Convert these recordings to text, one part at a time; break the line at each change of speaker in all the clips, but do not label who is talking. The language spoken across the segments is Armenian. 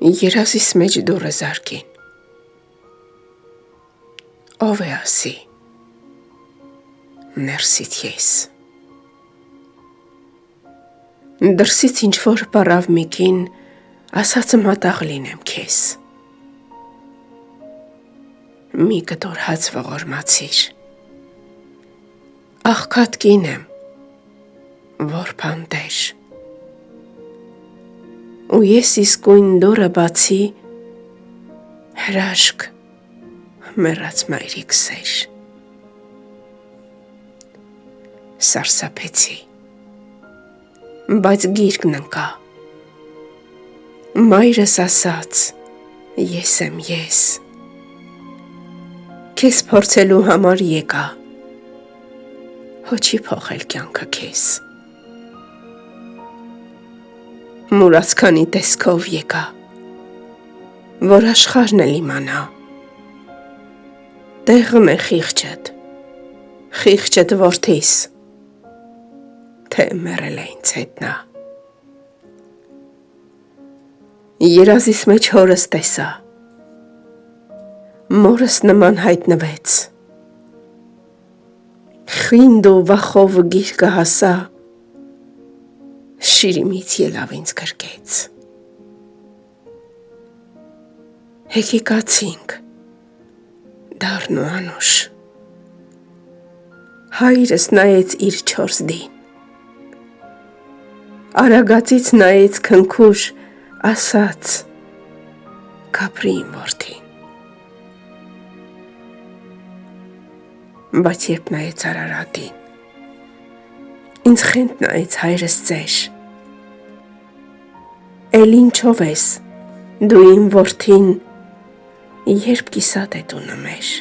երազիս մեջ դուռը զարկին, ով է ասի, ներսից ես, դրսից ինչ-որ պարավ միկին, ասացը մատաղ լինեմ քեզ, մի կտոր հաց ողորմացիր, աղքատ կին եմ, որ պանտեր, ու ես իսկույն դորը բացի, հրաշք մեռած մայրիկ սեր, սարսափեցի, բայց գիրկն ընկա, մայրս ասաց, ես եմ ես, քեզ փորձելու համար եկա, հո չի փոխել կյանքը քեզ, մուրացքանի տեսքով եկա, որ աշխարհն էլ իմանա, տեղն է խիղճդ որդիս, թե մեռել է ինձ հետ նա, երազիս մեջ հորս տեսա, մորս նման հայտնվեց, խինդ ու վախով գիրկը հասա, շիրիմից ելավ ինձ գրկեց, հեկեկացինք, դառն ու անուշ, հայրս նայեց իր 4 դին, արագածից նայեց քնքուշ, ասաց, կապրի իմ որդին, բայց երբ նայեց Արարատին, ինձ խենթ նայեց հայրս ծեր, էլ ինչով ես, դու իմ որդին, երբ կիսատ է տունը մեր,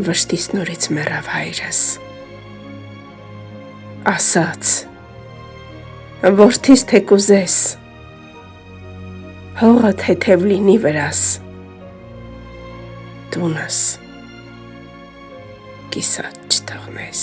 վշտից նորից մեռավ հայրս, ասաց, որդիս թե կուզես, հողդ հետև լինի վրաս, տունս կիսատ չթողնես։